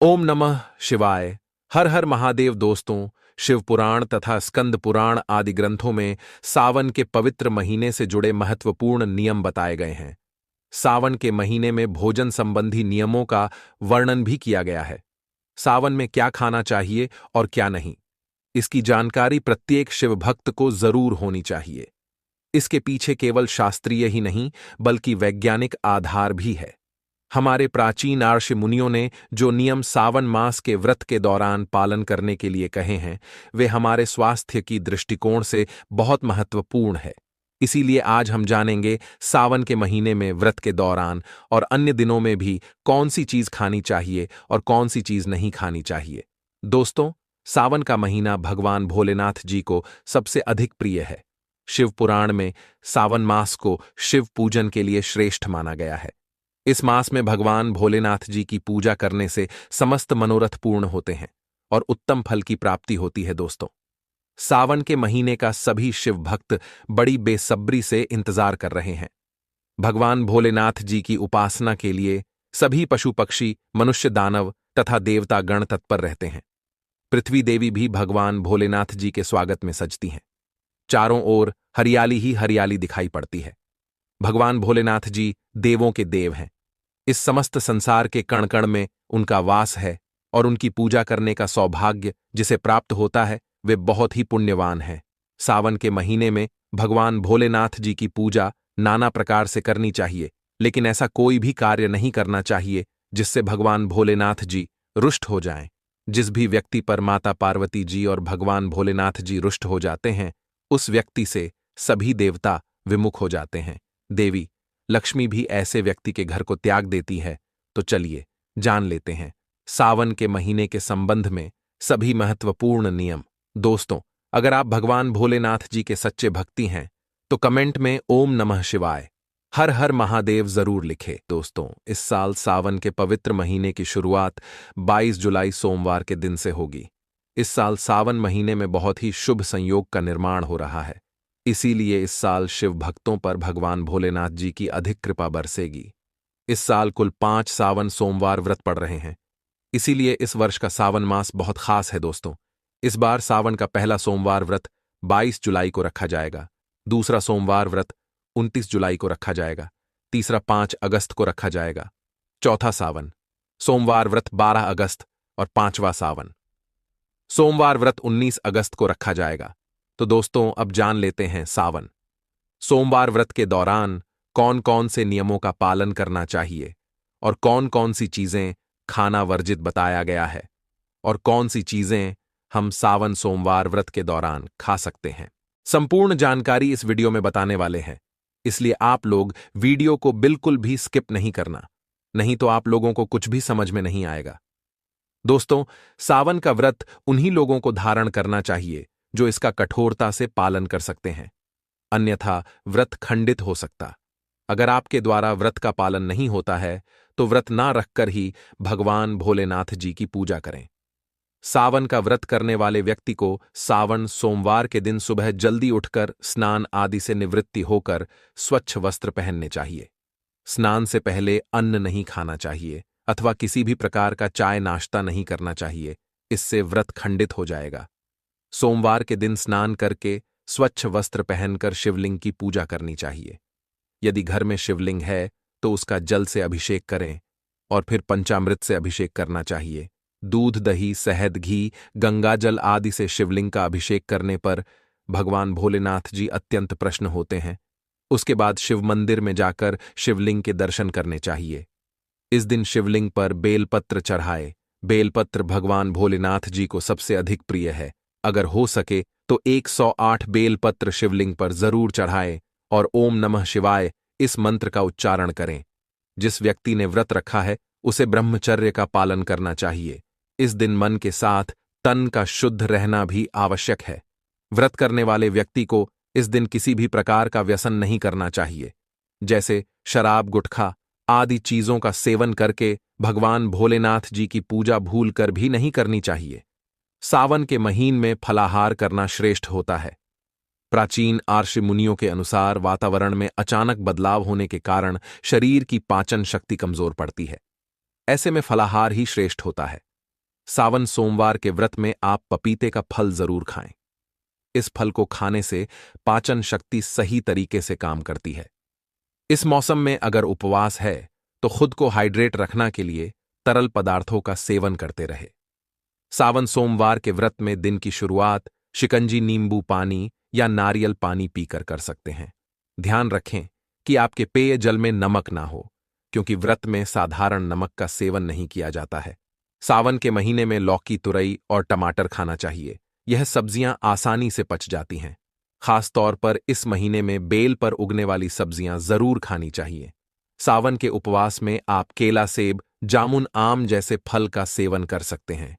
ओम नमः शिवाय। हर हर महादेव। दोस्तों, शिव पुराण तथा स्कंद पुराण आदि ग्रंथों में सावन के पवित्र महीने से जुड़े महत्वपूर्ण नियम बताए गए हैं। सावन के महीने में भोजन संबंधी नियमों का वर्णन भी किया गया है। सावन में क्या खाना चाहिए और क्या नहीं, इसकी जानकारी प्रत्येक शिव भक्त को जरूर होनी चाहिए। इसके पीछे केवल शास्त्रीय ही नहीं बल्कि वैज्ञानिक आधार भी है। हमारे प्राचीन ऋषि मुनियों ने जो नियम सावन मास के व्रत के दौरान पालन करने के लिए कहे हैं, वे हमारे स्वास्थ्य की दृष्टिकोण से बहुत महत्वपूर्ण है। इसीलिए आज हम जानेंगे सावन के महीने में व्रत के दौरान और अन्य दिनों में भी कौन सी चीज खानी चाहिए और कौन सी चीज नहीं खानी चाहिए। दोस्तों, सावन का महीना भगवान भोलेनाथ जी को सबसे अधिक प्रिय है। शिव पुराण में सावन मास को शिव पूजन के लिए श्रेष्ठ माना गया है। इस मास में भगवान भोलेनाथ जी की पूजा करने से समस्त मनोरथ पूर्ण होते हैं और उत्तम फल की प्राप्ति होती है। दोस्तों, सावन के महीने का सभी शिव भक्त बड़ी बेसब्री से इंतजार कर रहे हैं। भगवान भोलेनाथ जी की उपासना के लिए सभी पशु पक्षी, मनुष्य, दानव तथा देवता गण तत्पर रहते हैं। पृथ्वी देवी भी भगवान भोलेनाथ जी के स्वागत में सजती हैं। चारों ओर हरियाली ही हरियाली दिखाई पड़ती है। भगवान भोलेनाथ जी देवों के देव हैं। इस समस्त संसार के कण कण में उनका वास है और उनकी पूजा करने का सौभाग्य जिसे प्राप्त होता है वे बहुत ही पुण्यवान हैं। सावन के महीने में भगवान भोलेनाथ जी की पूजा नाना प्रकार से करनी चाहिए, लेकिन ऐसा कोई भी कार्य नहीं करना चाहिए जिससे भगवान भोलेनाथ जी रुष्ट हो जाएं। जिस भी व्यक्ति पर माता पार्वती जी और भगवान भोलेनाथ जी रुष्ट हो जाते हैं, उस व्यक्ति से सभी देवता विमुख हो जाते हैं। देवी लक्ष्मी भी ऐसे व्यक्ति के घर को त्याग देती है। तो चलिए जान लेते हैं सावन के महीने के संबंध में सभी महत्वपूर्ण नियम। दोस्तों, अगर आप भगवान भोलेनाथ जी के सच्चे भक्ति हैं तो कमेंट में ओम नमः शिवाय, हर हर महादेव जरूर लिखे। दोस्तों, इस साल सावन के पवित्र महीने की शुरुआत 22 जुलाई सोमवार के दिन से होगी। इस साल सावन महीने में बहुत ही शुभ संयोग का निर्माण हो रहा है। इसीलिए इस साल शिव भक्तों पर भगवान भोलेनाथ जी की अधिक कृपा बरसेगी। इस साल कुल 5 सावन सोमवार व्रत पड़ रहे हैं। इसीलिए इस वर्ष का सावन मास बहुत खास है। दोस्तों, इस बार सावन का पहला सोमवार व्रत 22 जुलाई को रखा जाएगा। दूसरा सोमवार व्रत 29 जुलाई को रखा जाएगा। तीसरा 5 अगस्त को रखा जाएगा। चौथा सावन सोमवार व्रत 12 अगस्त और 5वां सावन सोमवार व्रत 19 अगस्त को रखा जाएगा। तो दोस्तों, अब जान लेते हैं सावन सोमवार व्रत के दौरान कौन कौन से नियमों का पालन करना चाहिए और कौन कौन सी चीजें खाना वर्जित बताया गया है और कौन सी चीजें हम सावन सोमवार व्रत के दौरान खा सकते हैं। संपूर्ण जानकारी इस वीडियो में बताने वाले हैं, इसलिए आप लोग वीडियो को बिल्कुल भी स्किप नहीं करना, नहीं तो आप लोगों को कुछ भी समझ में नहीं आएगा। दोस्तों, सावन का व्रत उन्हीं लोगों को धारण करना चाहिए जो इसका कठोरता से पालन कर सकते हैं, अन्यथा व्रत खंडित हो सकता। अगर आपके द्वारा व्रत का पालन नहीं होता है तो व्रत ना रखकर ही भगवान भोलेनाथ जी की पूजा करें। सावन का व्रत करने वाले व्यक्ति को सावन सोमवार के दिन सुबह जल्दी उठकर स्नान आदि से निवृत्ति होकर स्वच्छ वस्त्र पहनने चाहिए। स्नान से पहले अन्न नहीं खाना चाहिए अथवा किसी भी प्रकार का चाय नाश्ता नहीं करना चाहिए, इससे व्रत खंडित हो जाएगा। सोमवार के दिन स्नान करके स्वच्छ वस्त्र पहनकर शिवलिंग की पूजा करनी चाहिए। यदि घर में शिवलिंग है तो उसका जल से अभिषेक करें और फिर पंचामृत से अभिषेक करना चाहिए। दूध, दही, शहद, घी, गंगाजल आदि से शिवलिंग का अभिषेक करने पर भगवान भोलेनाथ जी अत्यंत प्रसन्न होते हैं। उसके बाद शिव मंदिर में जाकर शिवलिंग के दर्शन करने चाहिए। इस दिन शिवलिंग पर बेलपत्र चढ़ाए। बेलपत्र भगवान भोलेनाथ जी को सबसे अधिक प्रिय है। अगर हो सके तो 108 बेलपत्र शिवलिंग पर जरूर चढ़ाएं और ओम नमः शिवाय इस मंत्र का उच्चारण करें। जिस व्यक्ति ने व्रत रखा है उसे ब्रह्मचर्य का पालन करना चाहिए। इस दिन मन के साथ तन का शुद्ध रहना भी आवश्यक है। व्रत करने वाले व्यक्ति को इस दिन किसी भी प्रकार का व्यसन नहीं करना चाहिए, जैसे शराब, गुटखा आदि चीजों का सेवन करके भगवान भोलेनाथ जी की पूजा भूलकर भी नहीं करनी चाहिए। सावन के महीन में फलाहार करना श्रेष्ठ होता है। प्राचीन ऋषि मुनियों के अनुसार वातावरण में अचानक बदलाव होने के कारण शरीर की पाचन शक्ति कमजोर पड़ती है। ऐसे में फलाहार ही श्रेष्ठ होता है। सावन सोमवार के व्रत में आप पपीते का फल जरूर खाएं। इस फल को खाने से पाचन शक्ति सही तरीके से काम करती है। इस मौसम में अगर उपवास है तो खुद को हाइड्रेट रखने के लिए तरल पदार्थों का सेवन करते रहे। सावन सोमवार के व्रत में दिन की शुरुआत शिकंजी नींबू पानी या नारियल पानी पीकर कर सकते हैं। ध्यान रखें कि आपके पेय जल में नमक ना हो, क्योंकि व्रत में साधारण नमक का सेवन नहीं किया जाता है। सावन के महीने में लौकी, तुरई और टमाटर खाना चाहिए। यह सब्जियां आसानी से पच जाती हैं। खास तौर पर इस महीने में बेल पर उगने वाली सब्जियां जरूर खानी चाहिए। सावन के उपवास में आप केला, सेब, जामुन, आम जैसे फल का सेवन कर सकते हैं।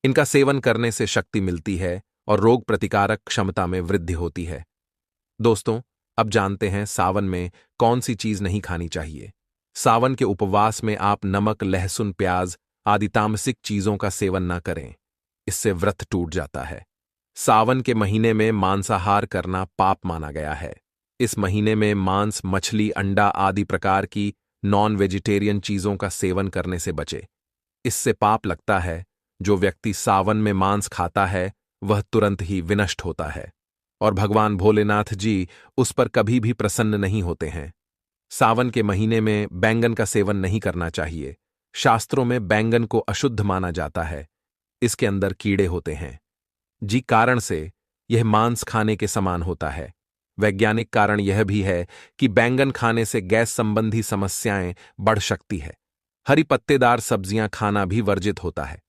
इनका सेवन करने से शक्ति मिलती है और रोग प्रतिकारक क्षमता में वृद्धि होती है। दोस्तों, अब जानते हैं सावन में कौन सी चीज नहीं खानी चाहिए। सावन के उपवास में आप नमक, लहसुन, प्याज आदि तामसिक चीजों का सेवन न करें, इससे व्रत टूट जाता है। सावन के महीने में मांसाहार करना पाप माना गया है। इस महीने में मांस, मछली, अंडा आदि प्रकार की नॉन वेजिटेरियन चीजों का सेवन करने से बचे। इससे पाप लगता है। जो व्यक्ति सावन में मांस खाता है वह तुरंत ही विनष्ट होता है और भगवान भोलेनाथ जी उस पर कभी भी प्रसन्न नहीं होते हैं। सावन के महीने में बैंगन का सेवन नहीं करना चाहिए। शास्त्रों में बैंगन को अशुद्ध माना जाता है। इसके अंदर कीड़े होते हैं। जी कारण से यह मांस खाने के समान होता है। वैज्ञानिक कारण यह भी है कि बैंगन खाने से गैस संबंधी समस्याएं बढ़ सकती है। हरी पत्तेदार सब्जियां खाना भी वर्जित होता है।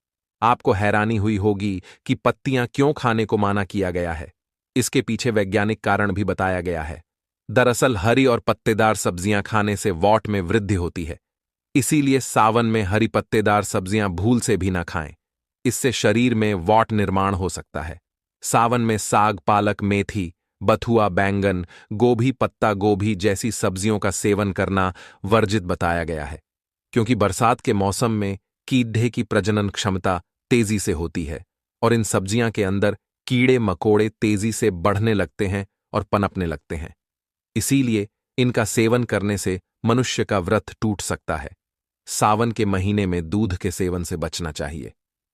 आपको हैरानी हुई होगी कि पत्तियां क्यों खाने को माना किया गया है। इसके पीछे वैज्ञानिक कारण भी बताया गया है। दरअसल हरी और पत्तेदार सब्जियां खाने से वॉट में वृद्धि होती है। इसीलिए सावन में हरी पत्तेदार सब्जियां भूल से भी ना खाएं। इससे शरीर में वॉट निर्माण हो सकता है। सावन में साग, पालक, मेथी, बथुआ, बैंगन, गोभी, पत्ता गोभी जैसी सब्जियों का सेवन करना वर्जित बताया गया है, क्योंकि बरसात के मौसम में कीड़े की प्रजनन क्षमता तेजी से होती है और इन सब्जियां के अंदर कीड़े मकोड़े तेजी से बढ़ने लगते हैं और पनपने लगते हैं। इसीलिए इनका सेवन करने से मनुष्य का व्रत टूट सकता है। सावन के महीने में दूध के सेवन से बचना चाहिए।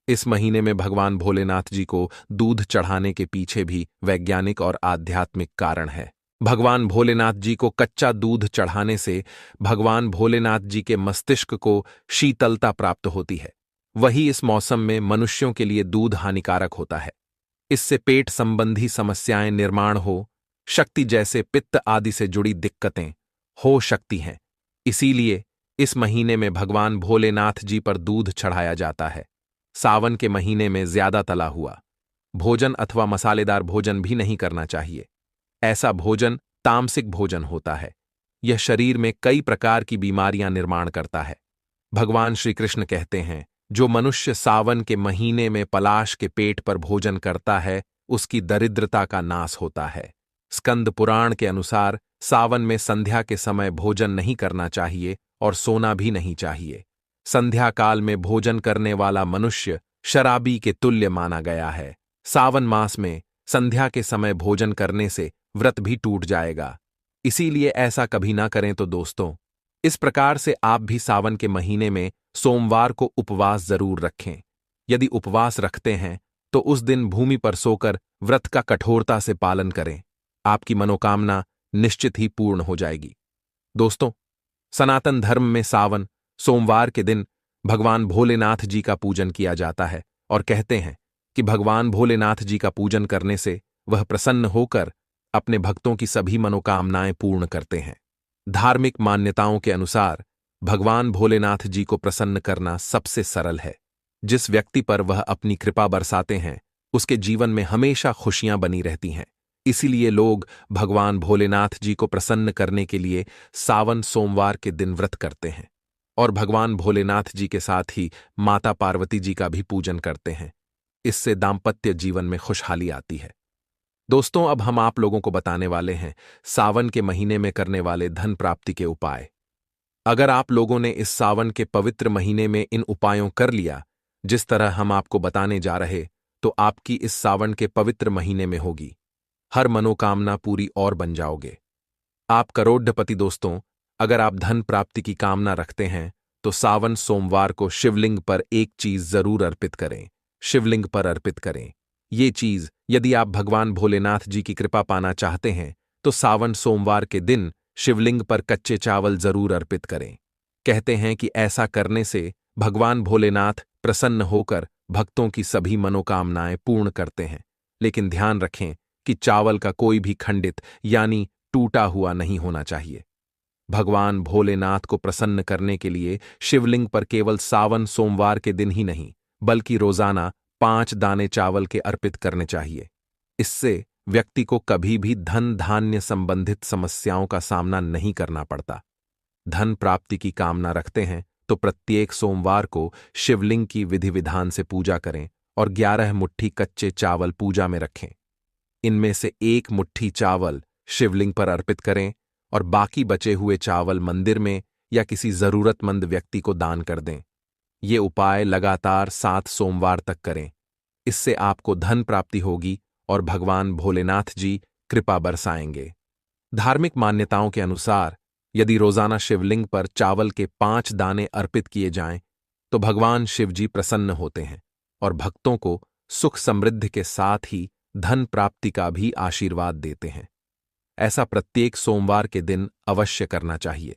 इस महीने में भगवान भोलेनाथ जी को दूध चढ़ाने के पीछे भी वैज्ञानिक और आध्यात्मिक कारण है। भगवान भोलेनाथ जी को कच्चा दूध चढ़ाने से भगवान भोलेनाथ जी के मस्तिष्क को शीतलता प्राप्त होती है। वही इस मौसम में मनुष्यों के लिए दूध हानिकारक होता है। इससे पेट संबंधी समस्याएं निर्माण हो, शक्ति जैसे पित्त आदि से जुड़ी दिक्कतें हो सकती हैं। इसीलिए इस महीने में भगवान भोलेनाथ जी पर दूध चढ़ाया जाता है। सावन के महीने में ज्यादा तला हुआ भोजन अथवा मसालेदार भोजन भी नहीं करना चाहिए। ऐसा भोजन तामसिक भोजन होता है। यह शरीर में कई प्रकार की बीमारियां निर्माण करता है। भगवान श्री कृष्ण कहते हैं, जो मनुष्य सावन के महीने में पलाश के पेट पर भोजन करता है उसकी दरिद्रता का नाश होता है। स्कंद पुराण के अनुसार सावन में संध्या के समय भोजन नहीं करना चाहिए और सोना भी नहीं चाहिए। संध्या काल में भोजन करने वाला मनुष्य शराबी के तुल्य माना गया है। सावन मास में संध्या के समय भोजन करने से व्रत भी टूट जाएगा। इसीलिए ऐसा कभी ना करें। तो दोस्तों, इस प्रकार से आप भी सावन के महीने में सोमवार को उपवास जरूर रखें। यदि उपवास रखते हैं तो उस दिन भूमि पर सोकर व्रत का कठोरता से पालन करें। आपकी मनोकामना निश्चित ही पूर्ण हो जाएगी। दोस्तों, सनातन धर्म में सावन सोमवार के दिन भगवान भोलेनाथ जी का पूजन किया जाता है और कहते हैं कि भगवान भोलेनाथ जी का पूजन करने से वह प्रसन्न होकर अपने भक्तों की सभी मनोकामनाएं पूर्ण करते हैं। धार्मिक मान्यताओं के अनुसार भगवान भोलेनाथ जी को प्रसन्न करना सबसे सरल है। जिस व्यक्ति पर वह अपनी कृपा बरसाते हैं उसके जीवन में हमेशा खुशियां बनी रहती हैं। इसीलिए लोग भगवान भोलेनाथ जी को प्रसन्न करने के लिए सावन सोमवार के दिन व्रत करते हैं और भगवान भोलेनाथ जी के साथ ही माता पार्वती जी का भी पूजन करते हैं। इससे दाम्पत्य जीवन में खुशहाली आती है। दोस्तों, अब हम आप लोगों को बताने वाले हैं सावन के महीने में करने वाले धन प्राप्ति के उपाय। अगर आप लोगों ने इस सावन के पवित्र महीने में इन उपायों कर लिया जिस तरह हम आपको बताने जा रहे, तो आपकी इस सावन के पवित्र महीने में होगी हर मनोकामना पूरी और बन जाओगे। आप करोड़पति। दोस्तों, अगर आप धन प्राप्ति की कामना रखते हैं तो सावन सोमवार को शिवलिंग पर एक चीज जरूर अर्पित करें। शिवलिंग पर अर्पित करें। ये चीज यदि आप भगवान भोलेनाथ जी की कृपा पाना चाहते हैं तो सावन सोमवार के दिन शिवलिंग पर कच्चे चावल जरूर अर्पित करें। कहते हैं कि ऐसा करने से भगवान भोलेनाथ प्रसन्न होकर भक्तों की सभी मनोकामनाएं पूर्ण करते हैं। लेकिन ध्यान रखें कि चावल का कोई भी खंडित यानी टूटा हुआ नहीं होना चाहिए। भगवान भोलेनाथ को प्रसन्न करने के लिए शिवलिंग पर केवल सावन सोमवार के दिन ही नहीं बल्कि रोजाना 5 दाने चावल के अर्पित करने चाहिए। इससे व्यक्ति को कभी भी धन धान्य संबंधित समस्याओं का सामना नहीं करना पड़ता। धन प्राप्ति की कामना रखते हैं तो प्रत्येक सोमवार को शिवलिंग की विधि विधान से पूजा करें और 11 मुट्ठी कच्चे चावल पूजा में रखें। इनमें से 1 मुट्ठी चावल शिवलिंग पर अर्पित करें और बाकी बचे हुए चावल मंदिर में या किसी जरूरतमंद व्यक्ति को दान कर दें। ये उपाय लगातार 7 सोमवार तक करें। इससे आपको धन प्राप्ति होगी और भगवान भोलेनाथ जी कृपा बरसाएंगे। धार्मिक मान्यताओं के अनुसार यदि रोजाना शिवलिंग पर चावल के 5 दाने अर्पित किए जाएं, तो भगवान शिव जी प्रसन्न होते हैं और भक्तों को सुख समृद्धि के साथ ही धन प्राप्ति का भी आशीर्वाद देते हैं। ऐसा प्रत्येक सोमवार के दिन अवश्य करना चाहिए।